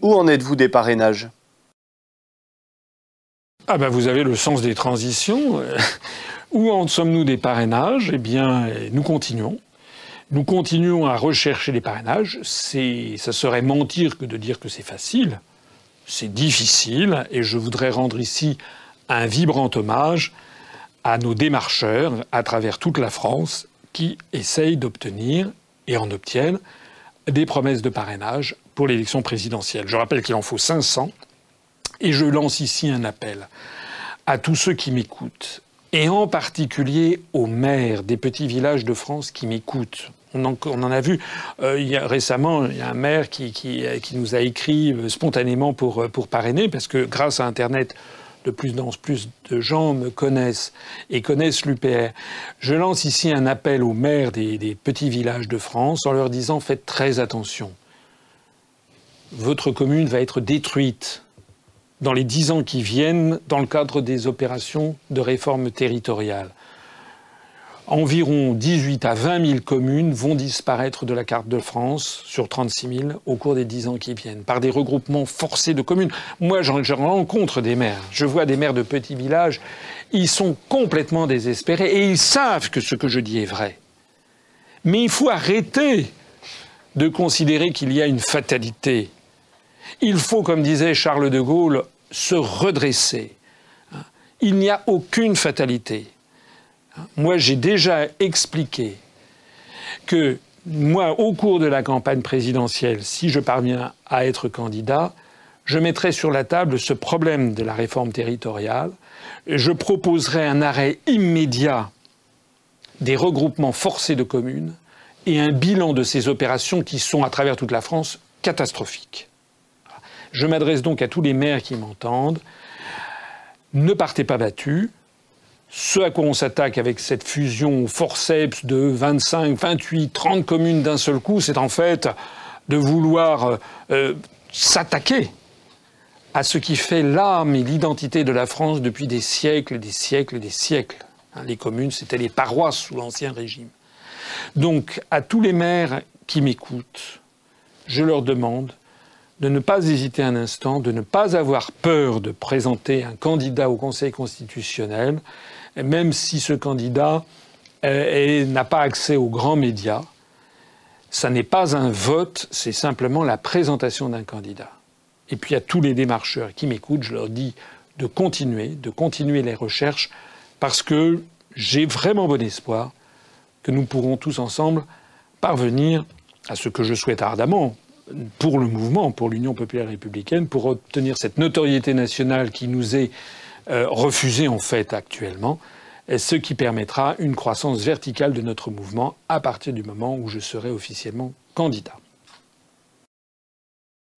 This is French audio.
Où en êtes-vous des parrainages? Ah ben vous avez le sens des transitions. Où en sommes-nous des parrainages? Eh bien, nous continuons. Nous continuons à rechercher les parrainages. Ça serait mentir que de dire que c'est facile. C'est difficile. Et je voudrais rendre ici un vibrant hommage à nos démarcheurs à travers toute la France qui essayent d'obtenir et en obtiennent des promesses de parrainage pour l'élection présidentielle. Je rappelle qu'il en faut 500 et je lance ici un appel à tous ceux qui m'écoutent et en particulier aux maires des petits villages de France qui m'écoutent. On en a vu récemment, il y a un maire qui nous a écrit spontanément pour parrainer parce que grâce à Internet, de plus en plus de gens me connaissent et connaissent l'UPR. Je lance ici un appel aux maires des petits villages de France en leur disant faites très attention. Votre commune va être détruite dans les 10 ans qui viennent dans le cadre des opérations de réforme territoriale. Environ 18 à 20 000 communes vont disparaître de la carte de France sur 36 000 au cours des 10 ans qui viennent, par des regroupements forcés de communes. Moi, je rencontre des maires. Je vois des maires de petits villages. Ils sont complètement désespérés et ils savent que ce que je dis est vrai. Mais il faut arrêter de considérer qu'il y a une fatalité. Il faut, comme disait Charles de Gaulle, se redresser. Il n'y a aucune fatalité. Moi, j'ai déjà expliqué que moi, au cours de la campagne présidentielle, si je parviens à être candidat, je mettrai sur la table ce problème de la réforme territoriale. Je proposerai un arrêt immédiat des regroupements forcés de communes et un bilan de ces opérations qui sont, à travers toute la France, catastrophiques. Je m'adresse donc à tous les maires qui m'entendent. Ne partez pas battus. Ce à quoi on s'attaque avec cette fusion forceps de 25, 28, 30 communes d'un seul coup, c'est en fait de vouloir s'attaquer à ce qui fait l'âme et l'identité de la France depuis des siècles, des siècles, des siècles. Les communes, c'était les paroisses sous l'Ancien Régime. Donc, à tous les maires qui m'écoutent, je leur demande de ne pas hésiter un instant, de ne pas avoir peur de présenter un candidat au Conseil constitutionnel, même si ce candidat n'a pas accès aux grands médias. Ça n'est pas un vote, c'est simplement la présentation d'un candidat. Et puis à tous les démarcheurs qui m'écoutent, je leur dis de continuer les recherches, parce que j'ai vraiment bon espoir que nous pourrons tous ensemble parvenir à ce que je souhaite ardemment pour le mouvement, pour l'Union populaire républicaine, pour obtenir cette notoriété nationale qui nous est refusée en fait actuellement, ce qui permettra une croissance verticale de notre mouvement à partir du moment où je serai officiellement candidat.